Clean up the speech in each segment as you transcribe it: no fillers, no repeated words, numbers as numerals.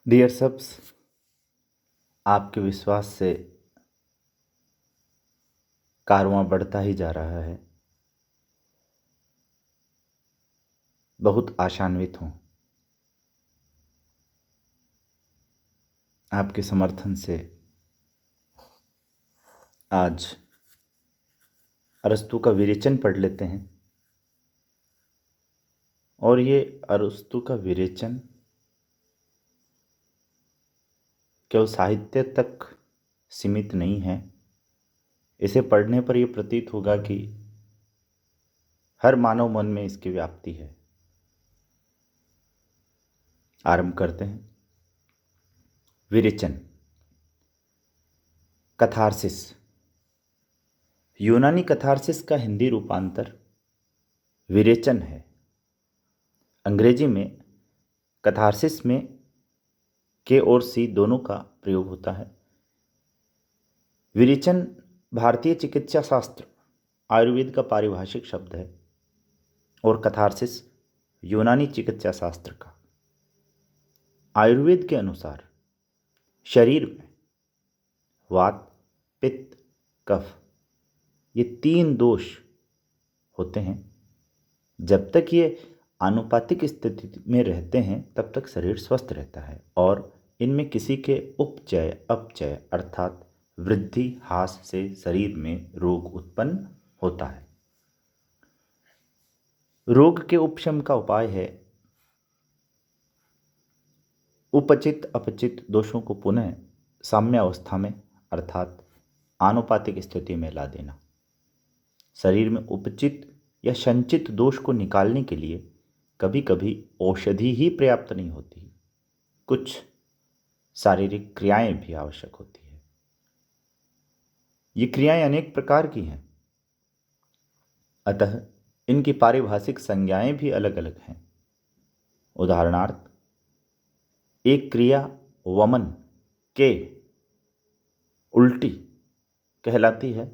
Dear subs, आपके विश्वास से कारवां बढ़ता ही जा रहा है। बहुत आशान्वित हूँ आपके समर्थन से। आज अरस्तू का विरेचन पढ़ लेते हैं। और ये अरस्तू का विरेचन केवल साहित्य तक सीमित नहीं है। इसे पढ़ने पर यह प्रतीत होगा कि हर मानव मन में इसकी व्याप्ति है। आरंभ करते हैं। विरेचन। कथार्सिस। यूनानी कथार्सिस का हिंदी रूपांतर विरेचन है। अंग्रेजी में कथार्सिस में के और सी दोनों का प्रयोग होता है। विरेचन भारतीय चिकित्सा शास्त्र आयुर्वेद का पारिभाषिक शब्द है और कथार्सिस यूनानी चिकित्सा शास्त्र का। आयुर्वेद के अनुसार शरीर में वात, पित्त, कफ ये 3 दोष होते हैं। जब तक ये आनुपातिक स्थिति में रहते हैं तब तक शरीर स्वस्थ रहता है और इनमें किसी के उपचय अपचय अर्थात वृद्धि ह्रास से शरीर में रोग उत्पन्न होता है। रोग के उपशम का उपाय है उपचित अपचित दोषों को पुनः साम्य अवस्था में अर्थात आनुपातिक स्थिति में ला देना। शरीर में उपचित या संचित दोष को निकालने के लिए कभी कभी औषधि ही पर्याप्त नहीं होती, कुछ शारीरिक क्रियाएं भी आवश्यक होती है। ये क्रियाएं अनेक प्रकार की हैं, अतः इनकी पारिभाषिक संज्ञाएं भी अलग अलग हैं। उदाहरणार्थ, एक क्रिया वमन के उल्टी कहलाती है।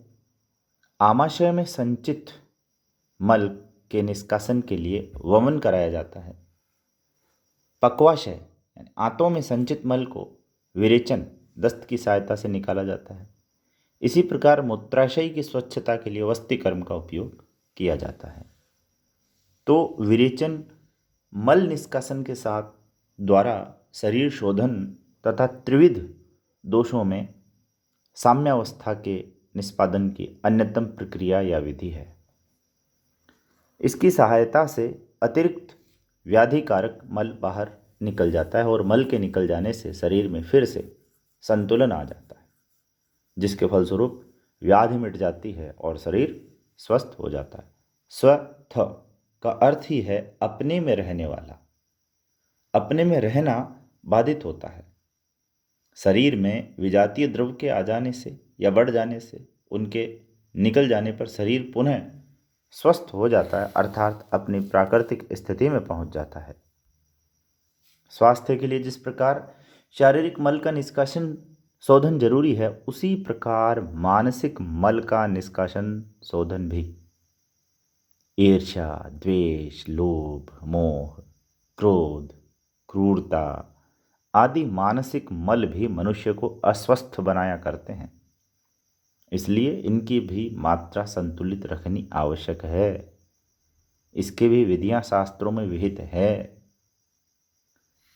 आमाशय में संचित मल के निष्कासन के लिए वमन कराया जाता है। पक्वाशय यानी आंतों में संचित मल को विरेचन दस्त की सहायता से निकाला जाता है। इसी प्रकार मूत्राशय की स्वच्छता के लिए वस्तिकर्म का उपयोग किया जाता है। तो विरेचन मल निष्कासन के साथ द्वारा शरीर शोधन तथा त्रिविध दोषों में साम्यावस्था के निष्पादन की अन्यतम प्रक्रिया या विधि है। इसकी सहायता से अतिरिक्त व्याधिकारक मल बाहर निकल जाता है और मल के निकल जाने से शरीर में फिर से संतुलन आ जाता है, जिसके फलस्वरूप व्याधि मिट जाती है और शरीर स्वस्थ हो जाता है। स्वस्थ का अर्थ ही है अपने में रहने वाला। अपने में रहना बाधित होता है। शरीर में विजातीय द्रव्य के आ जाने से या बढ़ जाने से उनके निकल जाने पर शरीर पुनः स्वस्थ हो जाता है, अर्थात अपनी प्राकृतिक स्थिति में पहुंच जाता है। स्वास्थ्य के लिए जिस प्रकार शारीरिक मल का निष्कासन शोधन जरूरी है, उसी प्रकार मानसिक मल का निष्कासन शोधन भी। ईर्ष्या, द्वेष, लोभ, मोह, क्रोध, क्रूरता आदि मानसिक मल भी मनुष्य को अस्वस्थ बनाया करते हैं। इसलिए इनकी भी मात्रा संतुलित रखनी आवश्यक है। इसके भी विधियां शास्त्रों में विहित है।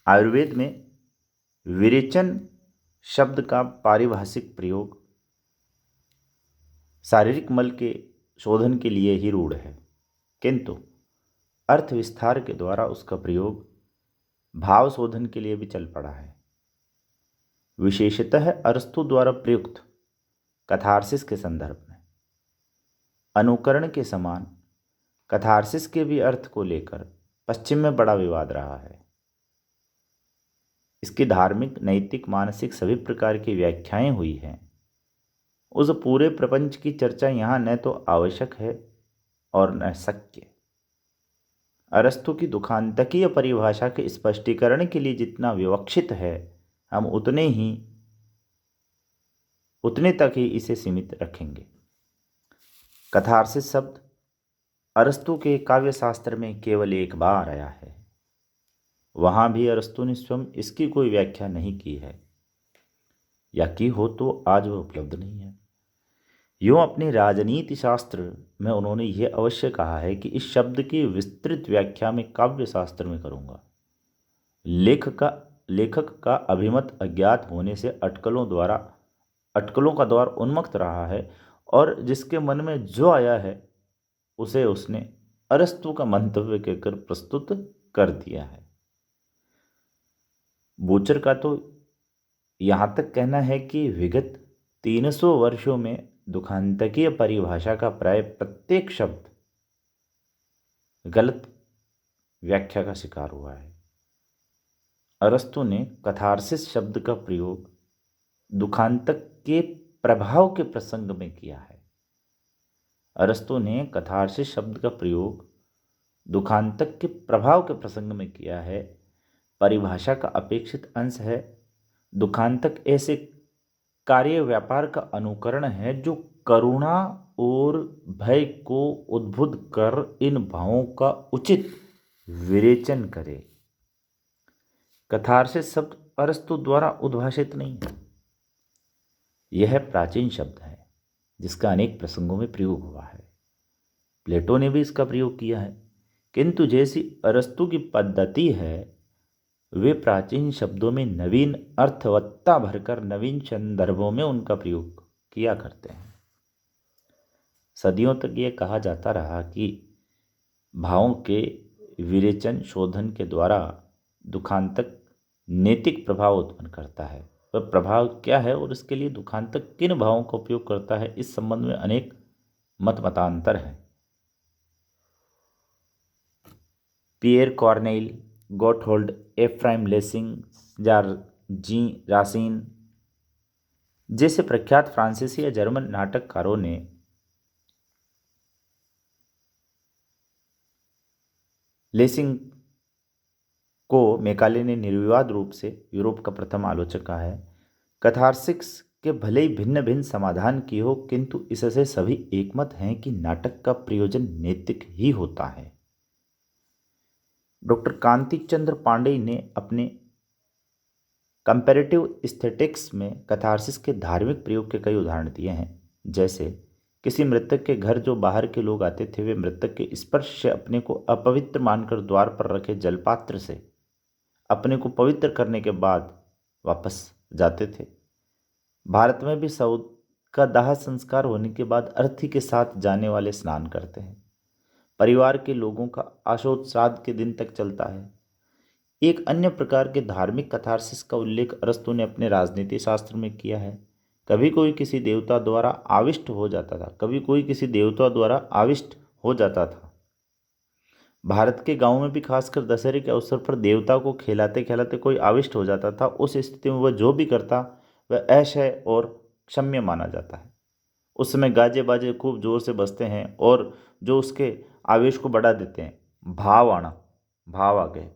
आयुर्वेद में विरेचन शब्द का पारिभाषिक प्रयोग शारीरिक मल के शोधन के लिए ही रूढ़ है, किंतु अर्थ विस्तार के द्वारा उसका प्रयोग भाव शोधन के लिए भी चल पड़ा है। विशेषतः अरस्तु द्वारा प्रयुक्त कथार्सिस के संदर्भ में अनुकरण के समान कथार्सिस के भी अर्थ को लेकर पश्चिम में बड़ा विवाद रहा है। इसकी धार्मिक, नैतिक, मानसिक सभी प्रकार की व्याख्याएं हुई हैं। उस पूरे प्रपंच की चर्चा यहाँ न तो आवश्यक है और न शक्य। अरस्तु की दुखांतकीय परिभाषा के स्पष्टीकरण के लिए जितना विवक्षित है, हम उतने तक ही इसे सीमित रखेंगे। कथार्सिस शब्द अरस्तु के काव्यशास्त्र में केवल एक बार आया है। वहाँ भी अरस्तु ने स्वयं इसकी कोई व्याख्या नहीं की है, या की हो तो आज वह उपलब्ध नहीं है। यूँ अपने राजनीति शास्त्र में उन्होंने यह अवश्य कहा है कि इस शब्द की विस्तृत व्याख्या में काव्य शास्त्र में करूँगा। लेखक का अभिमत अज्ञात होने से अटकलों का द्वार उन्मुक्त रहा है, और जिसके मन में जो आया है उसे उसने अरस्तु का मंतव्य कहकर प्रस्तुत कर दिया है। बूचर का तो यहाँ तक कहना है कि विगत 300 वर्षों में दुखांतकीय परिभाषा का प्राय प्रत्येक शब्द गलत व्याख्या का शिकार हुआ है। अरस्तु ने कथारसिस शब्द का प्रयोग दुखांतक के प्रभाव के प्रसंग में किया है। अरस्तु ने कथारसिस शब्द का प्रयोग दुखांतक के प्रभाव के प्रसंग में किया है। परिभाषा का अपेक्षित अंश है। दुखांतक ऐसे कार्य व्यापार का अनुकरण है जो करुणा और भय को उद्बुद्ध कर इन भावों का उचित विवेचन करे। कथारसिस शब्द अरस्तु द्वारा उद्भाषित नहीं है। यह प्राचीन शब्द है जिसका अनेक प्रसंगों में प्रयोग हुआ है। प्लेटो ने भी इसका प्रयोग किया है, किंतु जैसी अरस्तु की पद्धति है वे प्राचीन शब्दों में नवीन अर्थवत्ता भरकर नवीन संदर्भों में उनका प्रयोग किया करते हैं। सदियों तक यह कहा जाता रहा कि भावों के विरेचन शोधन के द्वारा दुखांतक नैतिक प्रभाव उत्पन्न करता है। वह प्रभाव क्या है और इसके लिए दुखांतक किन भावों का उपयोग करता है, इस संबंध में अनेक मतांतर हैं। पियर कॉर्नेल, गोटहोल्ड, एफ्राइम लेसिंग, जी रासिन जैसे प्रख्यात फ्रांसीसी या जर्मन नाटककारों ने लेसिंग को मैकाले ने निर्विवाद रूप से यूरोप का प्रथम आलोचक कहा है। कथारसिस के भले ही भिन्न भिन्न समाधान किए हो, किंतु इससे सभी एकमत हैं कि नाटक का प्रयोजन नैतिक ही होता है। डॉक्टर कांति चंद्र पांडे ने अपने कंपैरेटिव एस्थेटिक्स में कथारसिस के धार्मिक प्रयोग के कई उदाहरण दिए हैं। जैसे किसी मृतक के घर जो बाहर के लोग आते थे, वे मृतक के स्पर्श से अपने को अपवित्र मानकर द्वार पर रखे जलपात्र से अपने को पवित्र करने के बाद वापस जाते थे। भारत में भी शव का दाह संस्कार होने के बाद अर्थी के साथ जाने वाले स्नान करते हैं। परिवार के लोगों का आशोच श्राद्ध के दिन तक चलता है। एक अन्य प्रकार के धार्मिक कथारसिस का उल्लेख अरस्तु ने अपने राजनीति शास्त्र में किया है। कभी कोई किसी देवता द्वारा आविष्ट हो जाता था। भारत के गांव में भी खासकर दशहरे के अवसर पर देवता को खिलाते खिलाते कोई आविष्ट हो जाता था। उस स्थिति में वह जो भी करता वह ऐश और क्षम्य माना जाता है। उस समय गाजे बाजे खूब जोर से बजते हैं और जो उसके आवेश को बढ़ा देते हैं। भाव आ गए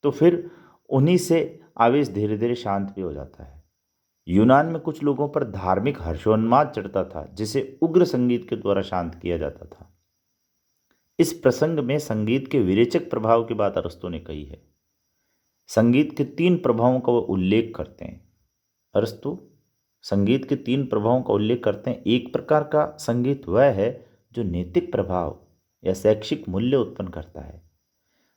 तो फिर उन्हीं से आवेश धीरे धीरे शांत भी हो जाता है। यूनान में कुछ लोगों पर धार्मिक हर्षोन्माद चढ़ता था, जिसे उग्र संगीत के द्वारा शांत किया जाता था। इस प्रसंग में संगीत के विरेचक प्रभाव की बात अरस्तु ने कही है। संगीत के 3 प्रभावों का वो उल्लेख करते हैं। अरस्तु संगीत के 3 प्रभावों का उल्लेख करते हैं। एक प्रकार का संगीत वह है जो नैतिक प्रभाव या शैक्षिक मूल्य उत्पन्न करता है।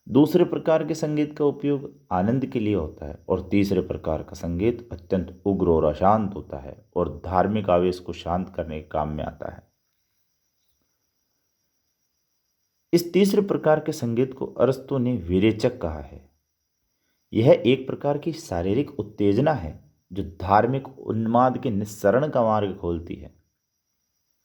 दूसरे प्रकार के संगीत का उपयोग आनंद के लिए होता है, और तीसरे प्रकार का संगीत अत्यंत उग्र और अशांत होता है और धार्मिक आवेश को शांत करने के काम में आता है। इस तीसरे प्रकार के संगीत को अरस्तु ने विरेचक कहा है। यह एक प्रकार की शारीरिक उत्तेजना है जो धार्मिक उन्माद के निस्सरण का मार्ग खोलती है।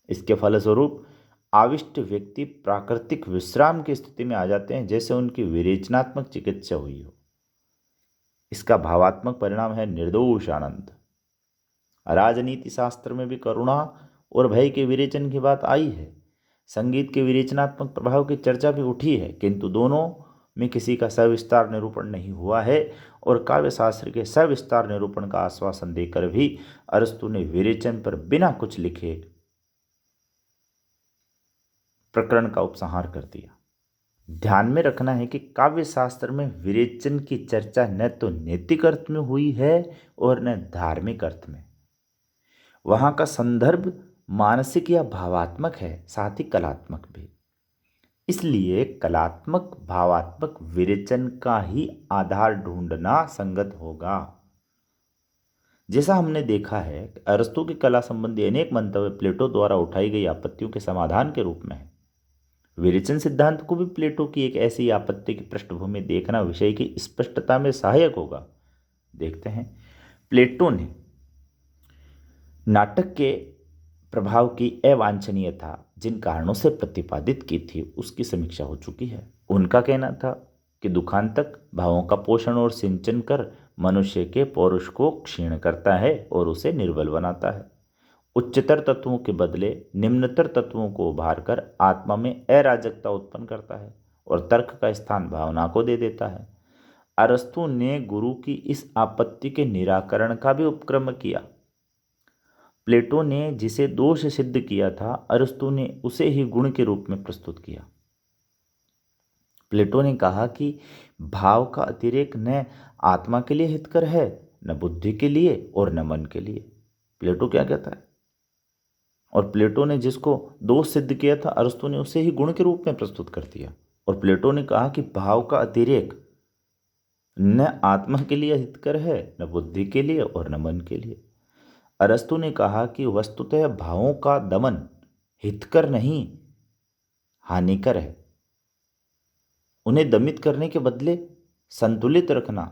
इसके फलस्वरूप आविष्ट व्यक्ति प्राकृतिक विश्राम की स्थिति में आ जाते हैं, जैसे उनकी विरेचनात्मक चिकित्सा हुई हो। इसका भावात्मक परिणाम है निर्दोष आनंद। राजनीति शास्त्र में भी करुणा और भय के विरेचन की बात आई है। संगीत के विरेचनात्मक प्रभाव की चर्चा भी उठी है, किंतु दोनों में किसी का सविस्तार निरूपण नहीं हुआ है, और काव्य शास्त्र के सविस्तार निरूपण का आश्वासन देकर भी अरस्तु ने विरेचन पर बिना कुछ लिखे प्रकरण का उपसंहार कर दिया। ध्यान में रखना है कि काव्य शास्त्र में विरेचन की चर्चा न तो नैतिक अर्थ में हुई है और न धार्मिक अर्थ में। वहाँ का संदर्भ मानसिक या भावात्मक है, साथ ही कलात्मक भी। इसलिए कलात्मक भावात्मक विरेचन का ही आधार ढूंढना संगत होगा। जैसा हमने देखा है, अरस्तु की कला संबंधी अनेक मंतव्य प्लेटो द्वारा उठाई गई आपत्तियों के समाधान के रूप में है। विरेचन सिद्धांत को भी प्लेटो की एक ऐसी आपत्ति की पृष्ठभूमि देखना विषय की स्पष्टता में सहायक होगा। देखते हैं, प्लेटो ने नाटक के प्रभाव की अवांछनीयता जिन कारणों से प्रतिपादित की थी उसकी समीक्षा हो चुकी है। उनका कहना था कि दुखांतक भावों का पोषण और सिंचन कर मनुष्य के पौरुष को क्षीण करता है और उसे निर्बल बनाता है। उच्चतर तत्वों के बदले निम्नतर तत्वों को उभार कर आत्मा में अराजकता उत्पन्न करता है और तर्क का स्थान भावना को दे देता है। अरस्तु ने गुरु की इस आपत्ति के निराकरण का भी उपक्रम किया। प्लेटो ने जिसे दोष सिद्ध किया था, अरस्तु ने उसे ही गुण के रूप में प्रस्तुत किया। प्लेटो ने कहा कि भाव का अतिरेक न आत्मा के लिए हितकर है, न बुद्धि के लिए और न मन के लिए। प्लेटो क्या कहता है? और प्लेटो ने जिसको दोष सिद्ध किया था, अरस्तु ने उसे ही गुण के रूप में प्रस्तुत कर दिया। और प्लेटो ने कहा कि भाव का अतिरेक न आत्मा के लिए हितकर है, न बुद्धि के लिए और न मन के लिए। अरस्तु ने कहा कि वस्तुतः भावों का दमन हितकर नहीं, हानिकर है। उन्हें दमित करने के बदले संतुलित रखना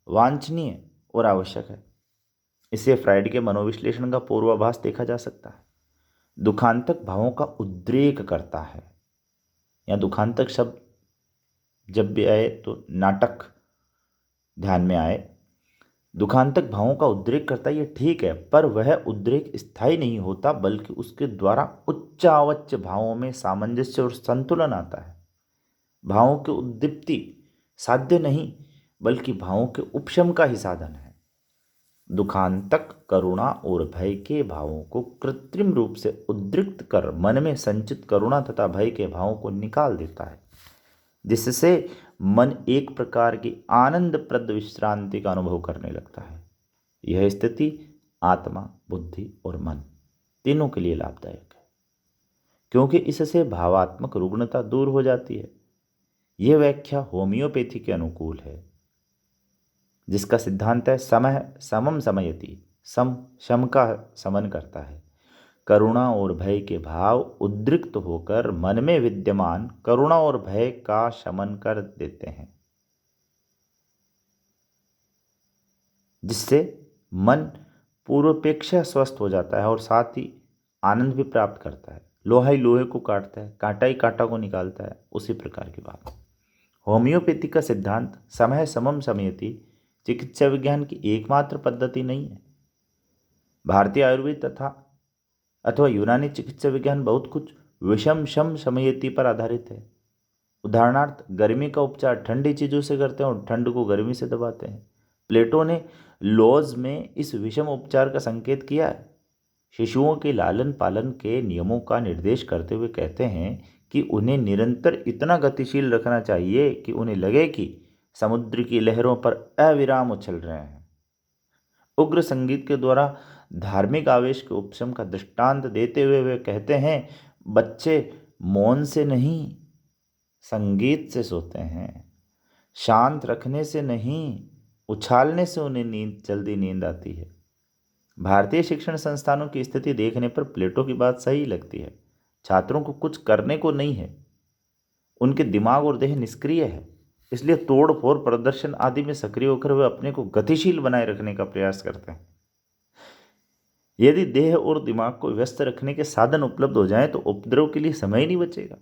वांछनीय और आवश्यक है। इससे फ्राइड के मनोविश्लेषण का पूर्वाभास देखा जा सकता है। दुखांतक भावों का उद्रेक करता है, या दुखांतक शब्द जब भी आए तो नाटक ध्यान में आए। दुखांतक भावों का उद्रेक करता है, ये ठीक है, पर वह उद्रेक स्थायी नहीं होता, बल्कि उसके द्वारा उच्चावच्च भावों में सामंजस्य और संतुलन आता है। भावों की उद्दीप्ति साध्य नहीं, बल्कि भावों के उपशम का ही साधन है। दुखांतक करुणा और भय के भावों को कृत्रिम रूप से उद्रिक्त कर मन में संचित करुणा तथा भय के भावों को निकाल देता है, जिससे मन एक प्रकार की आनंदप्रद विश्रांति का अनुभव करने लगता है। यह स्थिति आत्मा, बुद्धि और मन तीनों के लिए लाभदायक है, क्योंकि इससे भावात्मक रुग्णता दूर हो जाती है। यह व्याख्या होम्योपैथी के अनुकूल है, जिसका सिद्धांत है समय समम समयति, सम शम का समन करता है। करुणा और भय के भाव उद्रिक्त होकर मन में विद्यमान करुणा और भय का शमन कर देते हैं, जिससे मन पूर्वापेक्षा स्वस्थ हो जाता है और साथ ही आनंद भी प्राप्त करता है। लोहा ही लोहे को काटता है, कांटा ही कांटा को निकालता है, उसी प्रकार की बात। होम्योपैथी का सिद्धांत समय समम समयति चिकित्सा विज्ञान की एकमात्र पद्धति नहीं है। भारतीय आयुर्वेद तथा अथवा यूनानी चिकित्सा विज्ञान बहुत कुछ विषम शम समयति पर आधारित है। उदाहरणार्थ, गर्मी का उपचार ठंडी चीज़ों से करते हैं और ठंड को गर्मी से दबाते हैं। प्लेटो ने लॉज में इस विषम उपचार का संकेत किया है। शिशुओं के लालन पालन के नियमों का निर्देश करते हुए कहते हैं कि उन्हें निरंतर इतना गतिशील रखना चाहिए कि उन्हें लगे कि समुद्र की लहरों पर अविराम उछल रहे हैं। उग्र संगीत के द्वारा धार्मिक आवेश के उपशम का दृष्टांत देते हुए वे कहते हैं, बच्चे मौन से नहीं संगीत से सोते हैं, शांत रखने से नहीं उछालने से उन्हें जल्दी नींद आती है। भारतीय शिक्षण संस्थानों की स्थिति देखने पर प्लेटो की बात सही लगती है। छात्रों को कुछ करने को नहीं है, उनके दिमाग और देह निष्क्रिय है, इसलिए तोड़ फोड़ प्रदर्शन आदि में सक्रिय होकर वे अपने को गतिशील बनाए रखने का प्रयास करते हैं। यदि देह और दिमाग को व्यस्त रखने के साधन उपलब्ध हो जाएं तो उपद्रव के लिए समय ही नहीं बचेगा।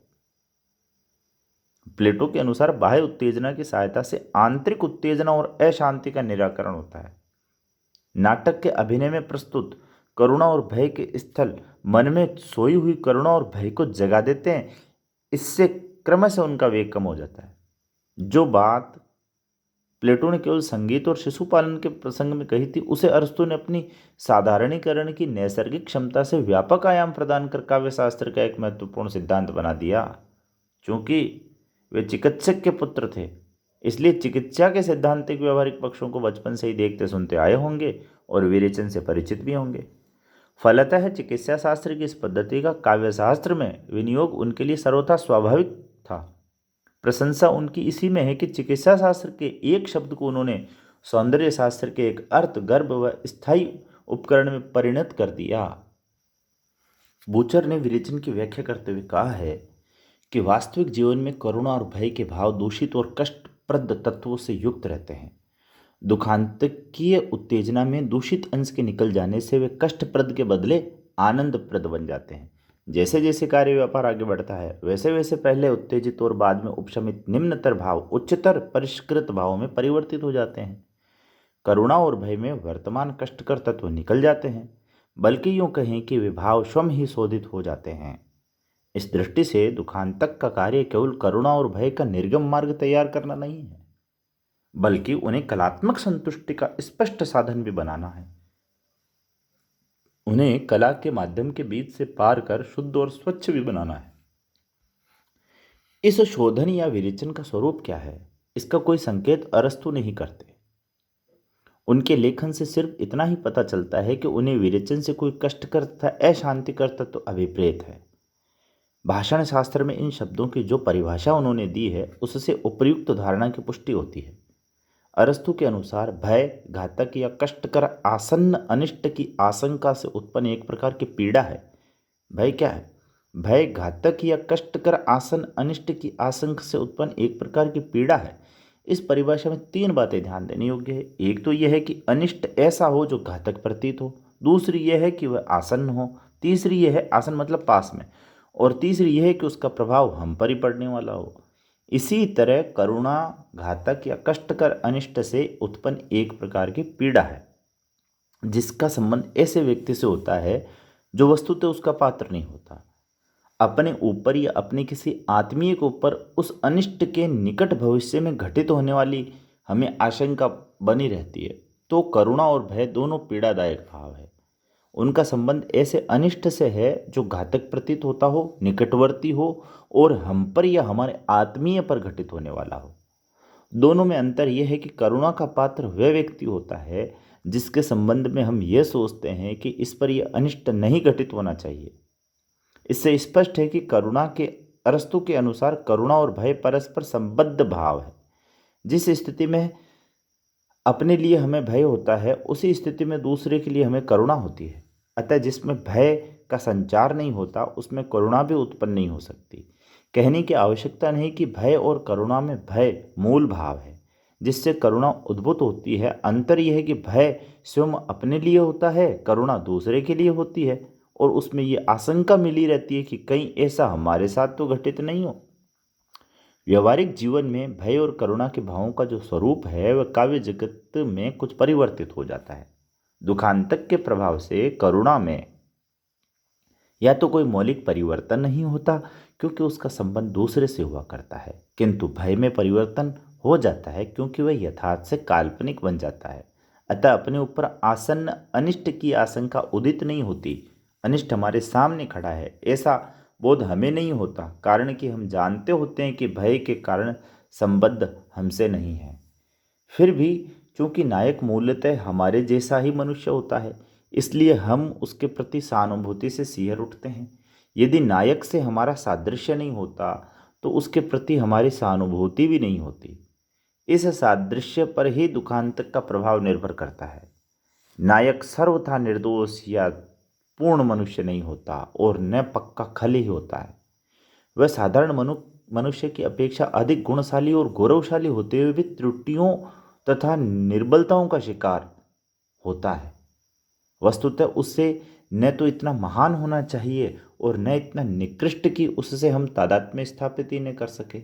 प्लेटो के अनुसार बाह्य उत्तेजना की सहायता से आंतरिक उत्तेजना और अशांति का निराकरण होता है। नाटक के अभिनय में प्रस्तुत करुणा और भय के स्थल मन में सोई हुई करुणा और भय को जगा देते हैं। इससे क्रमशः उनका वेग कम हो जाता है। जो बात प्लेटो ने केवल संगीत और शिशु पालन के प्रसंग में कही थी, उसे अरस्तु ने अपनी साधारणीकरण की नैसर्गिक क्षमता से व्यापक आयाम प्रदान कर काव्य शास्त्र का एक महत्वपूर्ण सिद्धांत बना दिया। क्योंकि वे चिकित्सक के पुत्र थे, इसलिए चिकित्सा के सैद्धांतिक व्यवहारिक पक्षों को बचपन से ही देखते सुनते आए होंगे और विरेचन से परिचित भी होंगे। फलतः चिकित्सा शास्त्र की इस पद्धति का काव्य शास्त्र में विनियोग उनके लिए सर्वथा स्वाभाविक था। प्रशंसा उनकी इसी में है कि चिकित्सा शास्त्र के एक शब्द को उन्होंने सौंदर्य शास्त्र के एक अर्थ गर्भ व स्थायी उपकरण में परिणत कर दिया। बूचर ने विरेचन की व्याख्या करते हुए कहा है कि वास्तविक जीवन में करुणा और भय के भाव दूषित और कष्टप्रद तत्वों से युक्त रहते हैं। दुखांतकीय उत्तेजना में दूषित अंश के निकल जाने से वे कष्टप्रद के बदले आनंदप्रद बन जाते हैं। जैसे जैसे कार्य व्यापार आगे बढ़ता है वैसे वैसे पहले उत्तेजित और बाद में उपशमित निम्नतर भाव उच्चतर परिष्कृत भावों में परिवर्तित हो जाते हैं। करुणा और भय में वर्तमान कष्टकर तत्व निकल जाते हैं, बल्कि यूं कहें कि वे भाव स्वयं ही शोधित हो जाते हैं। इस दृष्टि से दुखांतक का कार्य केवल करुणा और भय का निर्गम मार्ग तैयार करना नहीं है, बल्कि उन्हें कलात्मक संतुष्टि का स्पष्ट साधन भी बनाना है। उन्हें कला के माध्यम के बीच से पार कर शुद्ध और स्वच्छ भी बनाना है। इस शोधन या विरेचन का स्वरूप क्या है, इसका कोई संकेत अरस्तु नहीं करते। उनके लेखन से सिर्फ इतना ही पता चलता है कि उन्हें विरेचन से कोई कष्टकर तथा अशांतिकर तत्व अभिप्रेत है। भाषण शास्त्र में इन शब्दों की जो परिभाषा उन्होंने दी है उससे उपयुक्त धारणा की पुष्टि होती है। अरस्तु के अनुसार भय घातक या कष्टकर आसन्न अनिष्ट की आशंका से उत्पन्न एक प्रकार की पीड़ा है। भय क्या है? भय घातक या कष्टकर आसन्न अनिष्ट की आशंका से उत्पन्न एक प्रकार की पीड़ा है। इस परिभाषा में तीन बातें ध्यान देने योग्य है। एक तो यह है कि अनिष्ट ऐसा हो जो घातक प्रतीत हो, दूसरी यह है कि वह आसन्न हो, तीसरी यह है आसन्न मतलब पास में, और तीसरी यह है कि उसका प्रभाव हम पर ही पड़ने वाला हो। इसी तरह करुणा घातक या कष्टकर अनिष्ट से उत्पन्न एक प्रकार की पीड़ा है, जिसका संबंध ऐसे व्यक्ति से होता है जो वस्तुतः उसका पात्र नहीं होता। अपने ऊपर या अपने किसी आत्मीय के ऊपर उस अनिष्ट के निकट भविष्य में घटित होने वाली हमें आशंका बनी रहती है। तो करुणा और भय दोनों पीड़ादायक भाव है। उनका संबंध ऐसे अनिष्ट से है जो घातक प्रतीत होता हो, निकटवर्ती हो और हम पर या हमारे आत्मीय पर घटित होने वाला हो। दोनों में अंतर यह है कि करुणा का पात्र वह व्यक्ति होता है जिसके संबंध में हम यह सोचते हैं कि इस पर यह अनिष्ट नहीं घटित होना चाहिए। इससे स्पष्ट है कि करुणा के अरस्तु के अनुसार करुणा और भय परस्पर संबद्ध भाव है। जिस स्थिति में अपने लिए हमें भय होता है उसी स्थिति में दूसरे के लिए हमें करुणा होती है। अतः जिसमें भय का संचार नहीं होता उसमें करुणा भी उत्पन्न नहीं हो सकती। कहने की आवश्यकता नहीं कि भय और करुणा में भय मूल भाव है जिससे करुणा उद्भूत होती है। अंतर यह है कि भय स्वयं अपने लिए होता है, करुणा दूसरे के लिए होती है, और उसमें ये आशंका मिली रहती है कि कहीं ऐसा हमारे साथ तो घटित नहीं हो। व्यवहारिक जीवन में भय और करुणा के भावों का जो स्वरूप है वह काव्य जगत में कुछ परिवर्तित हो जाता है। दुखांतक के प्रभाव से करुणा में या तो कोई मौलिक परिवर्तन नहीं होता क्योंकि उसका संबंध दूसरे से हुआ करता है, किंतु भय में परिवर्तन हो जाता है क्योंकि वह यथार्थ से काल्पनिक बन जाता है। अतः अपने ऊपर आसन्न अनिष्ट की आशंका उदित नहीं होती। अनिष्ट हमारे सामने खड़ा है ऐसा बोध हमें नहीं होता, कारण कि हम जानते होते हैं कि भय के कारण संबद्ध हमसे नहीं है। फिर भी चूंकि नायक मूलतः हमारे जैसा ही मनुष्य होता है इसलिए हम उसके प्रति सहानुभूति से सिहर उठते हैं। यदि नायक से हमारा सादृश्य नहीं होता तो उसके प्रति हमारी सहानुभूति भी नहीं होती। इस सादृश्य पर ही दुखांतक का प्रभाव निर्भर करता है। नायक सर्वथा निर्दोष या पूर्ण मनुष्य नहीं होता और न पक्का खल ही होता है। वह साधारण मनुष्य की अपेक्षा अधिक गुणशाली और गौरवशाली होते हुए भी त्रुटियों तथा निर्बलताओं का शिकार होता है। वस्तुतः उससे न तो इतना महान होना चाहिए और न इतना निकृष्ट कि उससे हम तादात्म्य स्थापित ही न कर सके।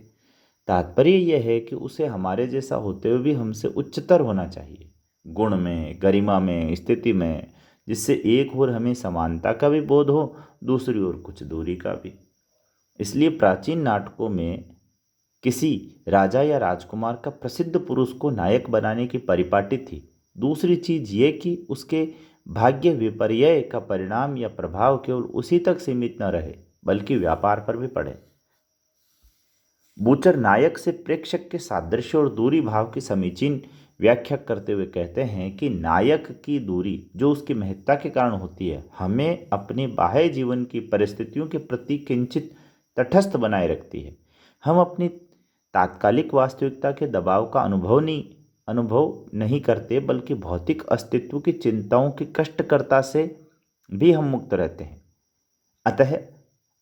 तात्पर्य यह है कि उसे हमारे जैसा होते हुए भी हमसे उच्चतर होना चाहिए, गुण में, गरिमा में, स्थिति में, जिससे एक ओर हमें समानता का भी बोध हो, दूसरी ओर कुछ दूरी का भी। इसलिए प्राचीन नाटकों में किसी राजा या राजकुमार का प्रसिद्ध पुरुष को नायक बनाने की परिपाटी थी। दूसरी चीज ये कि उसके भाग्य विपर्यय का परिणाम या प्रभाव केवल उसी तक सीमित न रहे बल्कि व्यापार पर भी पड़े। बूचर नायक से प्रेक्षक के सादृश्य और दूरी भाव की समीचीन व्याख्या करते हुए कहते हैं कि नायक की दूरी जो उसकी महत्ता के कारण होती है, हमें अपने बाह्य जीवन की परिस्थितियों के प्रति किंचित तटस्थ बनाए रखती है। हम अपनी तात्कालिक वास्तविकता के दबाव का अनुभव नहीं करते, बल्कि भौतिक अस्तित्व की चिंताओं की कष्टकर्ता से भी हम मुक्त रहते हैं। अतः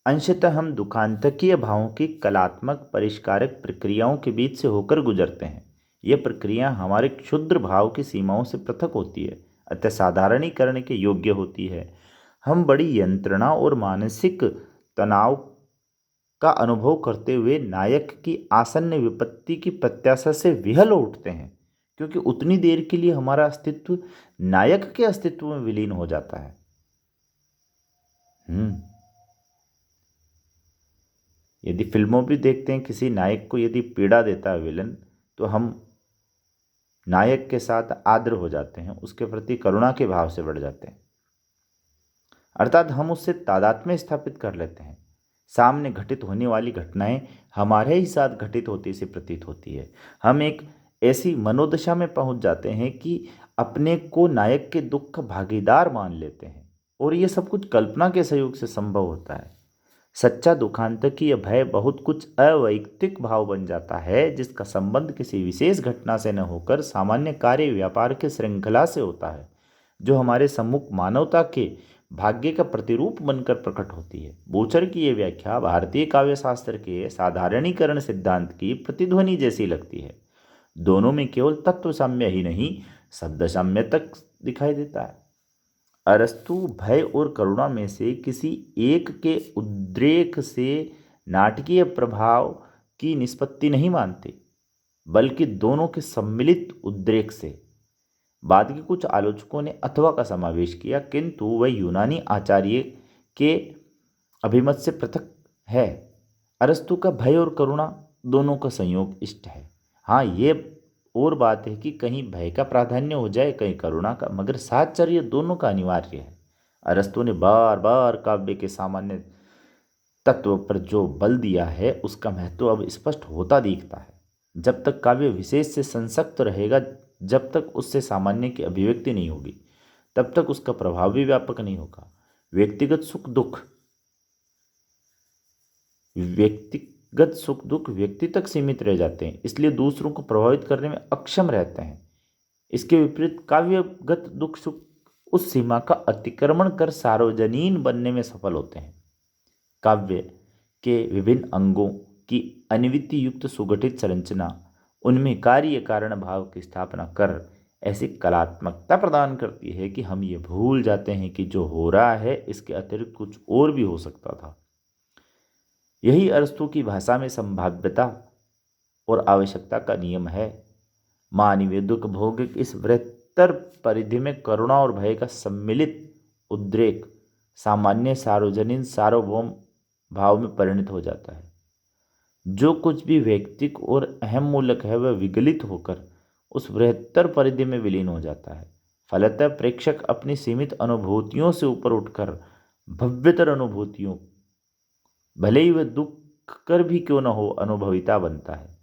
अंशतः हम दुखांतकीय भावों की कलात्मक परिष्कारक प्रक्रियाओं के बीच से होकर गुजरते हैं। यह प्रक्रिया हमारे क्षुद्र भाव की सीमाओं से पृथक होती है, अतः साधारणीकरण के योग्य होती है। हम बड़ी यंत्रणा और मानसिक तनाव का अनुभव करते हुए नायक की आसन्न विपत्ति की प्रत्याशा से विहल उठते हैं, क्योंकि उतनी देर के लिए हमारा अस्तित्व नायक के अस्तित्व में विलीन हो जाता है। यदि फिल्मों भी देखते हैं, किसी नायक को यदि पीड़ा देता है विलन, तो हम नायक के साथ आर्द्र हो जाते हैं, उसके प्रति करुणा के भाव से बढ़ जाते हैं, अर्थात हम उससे तादात्म्य स्थापित कर लेते हैं। सामने घटित होने वाली घटनाएं हमारे ही साथ घटित होती से प्रतीत होती है। हम एक ऐसी मनोदशा में पहुंच जाते हैं कि अपने को नायक के दुख का भागीदार मान लेते हैं, और ये सब कुछ कल्पना के सहयोग से संभव होता है। सच्चा दुखांतकीय भय बहुत कुछ अवैयक्तिक भाव बन जाता है, जिसका संबंध किसी विशेष घटना से न होकर सामान्य कार्य व्यापार के श्रृंखला से होता है, जो हमारे सम्मुख मानवता के भाग्य का प्रतिरूप बनकर प्रकट होती है। बूचर की यह व्याख्या भारतीय काव्यशास्त्र के साधारणीकरण सिद्धांत की प्रतिध्वनि जैसी लगती है। दोनों में केवल तत्व साम्य ही नहीं, शब्द साम्य तक दिखाई देता है। अरस्तु भय और करुणा में से किसी एक के उद्रेक से नाटकीय प्रभाव की निष्पत्ति नहीं मानते, बल्कि दोनों के सम्मिलित उद्रेक से। बाद के कुछ आलोचकों ने अथवा का समावेश किया, किंतु वह यूनानी आचार्य के अभिमत से पृथक है। अरस्तु का भय और करुणा दोनों का संयोग इष्ट है। हाँ, ये और बात है कि कहीं भय का प्राधान्य हो जाए, कहीं करुणा का, मगर साहचर्य दोनों का अनिवार्य है। अरस्तु ने बार बार काव्य के सामान्य तत्व पर जो बल दिया है, उसका महत्व अब स्पष्ट होता दिखता है। जब तक काव्य विशेष से संसक्त रहेगा, जब तक उससे सामान्य की अभिव्यक्ति नहीं होगी, तब तक उसका प्रभाव भी व्यापक नहीं होगा। व्यक्तिगत सुख दुख व्यक्ति तक सीमित रह जाते हैं, इसलिए दूसरों को प्रभावित करने में अक्षम रहते हैं। इसके विपरीत काव्यगत दुख सुख उस सीमा का अतिक्रमण कर सार्वजनीन बनने में सफल होते हैं। काव्य के विभिन्न अंगों की अन्विति युक्त सुगठित संरचना उनमें कार्य कारण भाव की स्थापना कर ऐसी कलात्मकता प्रदान करती है कि हम ये भूल जाते हैं कि जो हो रहा है इसके अतिरिक्त कुछ और भी हो सकता था। यही अरस्तु की भाषा में संभाव्यता और आवश्यकता का नियम है। मानवीय दुख भौगिक इस बृहत्तर परिधि में करुणा और भय का सम्मिलित उद्रेक सामान्य सार्वजनीन सार्वभौम भाव में परिणत हो जाता है। जो कुछ भी वैयक्तिक और अहम मूलक है, वह विगलित होकर उस बृहत्तर परिधि में विलीन हो जाता है। फलतः प्रेक्षक अपनी सीमित अनुभूतियों से ऊपर उठकर भव्यतर अनुभूतियों, भले ही वह दुख कर भी क्यों न हो, अनुभविता बनता है।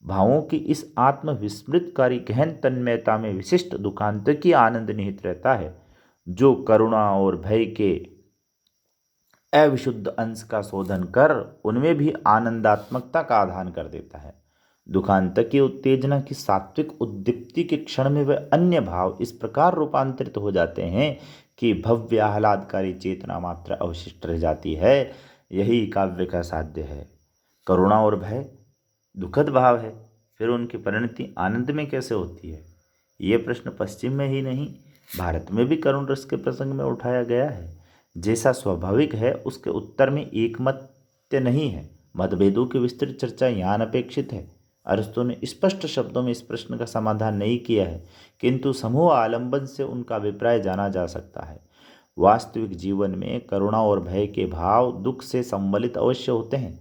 भावों की इस आत्मविस्मृतकारी गहन तन्मयता में विशिष्ट दुखांतकीय आनंद निहित रहता है, जो करुणा और भय के अविशुद्ध अंश का शोधन कर उनमें भी आनंदात्मकता का आधान कर देता है। दुखांतकीय उत्तेजना की सात्विक उद्दीप्ति के क्षण में वह अन्य भाव इस प्रकार रूपांतरित हो जाते हैं कि भव्य आह्लादकारी चेतना मात्र अवशिष्ट रह जाती है। यही काव्य का साध्य है। करुणा और भय दुखद भाव है, फिर उनकी परिणति आनंद में कैसे होती है? ये प्रश्न पश्चिम में ही नहीं, भारत में भी करुण रस के प्रसंग में उठाया गया है। जैसा स्वाभाविक है, उसके उत्तर में एकमत्य नहीं है। मतभेदों की विस्तृत चर्चा यहाँ अनपेक्षित है। अरस्तु ने स्पष्ट शब्दों में इस प्रश्न का समाधान नहीं किया है, किंतु समूह आलंबन से उनका अभिप्राय जाना जा सकता है। वास्तविक जीवन में करुणा और भय के भाव दुख से सम्मिलित अवश्य होते हैं,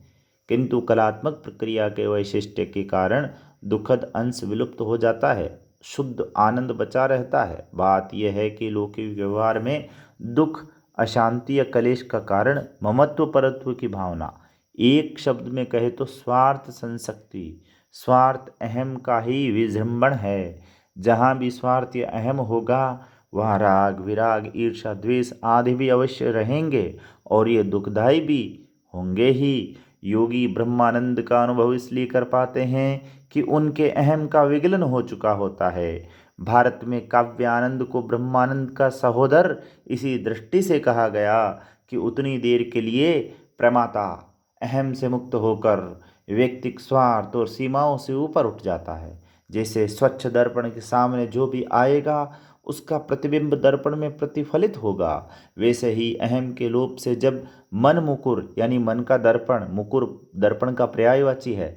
किंतु कलात्मक प्रक्रिया के वैशिष्ट्य के कारण दुखद अंश विलुप्त हो जाता है, शुद्ध आनंद बचा रहता है। बात यह है कि लौकिक व्यवहार में दुख, अशांति या कलेश का कारण ममत्व परत्व की भावना एक शब्द में कहे तो स्वार्थ संशक्ति, स्वार्थ अहम का ही विजृंभण है। जहाँ भी स्वार्थ या अहम होगा वहाँ राग विराग ईर्ष्या द्वेष आदि भी अवश्य रहेंगे और ये दुखदायी भी होंगे ही। योगी ब्रह्मानंद का अनुभव इसलिए कर पाते हैं कि उनके अहम का विगलन हो चुका होता है। भारत में काव्यानंद को ब्रह्मानंद का सहोदर इसी दृष्टि से कहा गया कि उतनी देर के लिए प्रमाता अहम से मुक्त होकर व्यक्तिक स्वार्थ और सीमाओं से ऊपर उठ जाता है। जैसे स्वच्छ दर्पण के सामने जो भी आएगा उसका प्रतिबिंब दर्पण में प्रतिफलित होगा, वैसे ही अहम के लोप से जब मन मुकुर यानी मन का दर्पण, मुकुर दर्पण का पर्यायवाची है,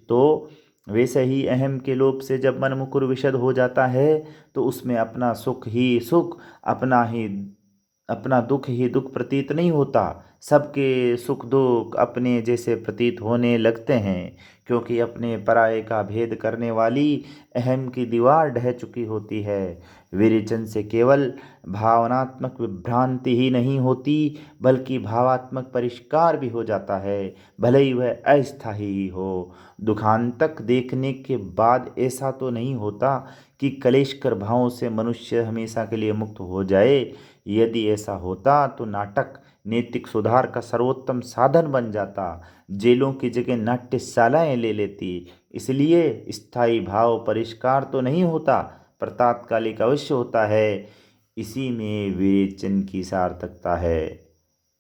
तो वैसे ही अहम के लोप से जब मन मुकुर विशद हो जाता है तो उसमें अपना सुख ही सुख, अपना दुख ही दुख प्रतीत नहीं होता। सबके सुख दुख अपने जैसे प्रतीत होने लगते हैं, क्योंकि अपने पराये का भेद करने वाली अहम की दीवार ढह चुकी होती है। विरेचन से केवल भावनात्मक विभ्रांति ही नहीं होती बल्कि भावात्मक परिष्कार भी हो जाता है, भले ही वह अस्थायी ही हो। दुखांतक देखने के बाद ऐसा तो नहीं होता कि कलेशकर भावों से मनुष्य हमेशा के लिए मुक्त हो जाए। यदि ऐसा होता तो नाटक नैतिक सुधार का सर्वोत्तम साधन बन जाता, जेलों की जगह नाट्यशालाएं ले लेती। इसलिए स्थायी भाव परिष्कार तो नहीं होता पर तात्कालिक अवश्य होता है। इसी में विवेचन की सार्थकता है।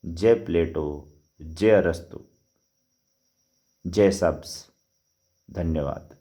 जय प्लेटो, जय अरस्तु, जय सब्स। धन्यवाद।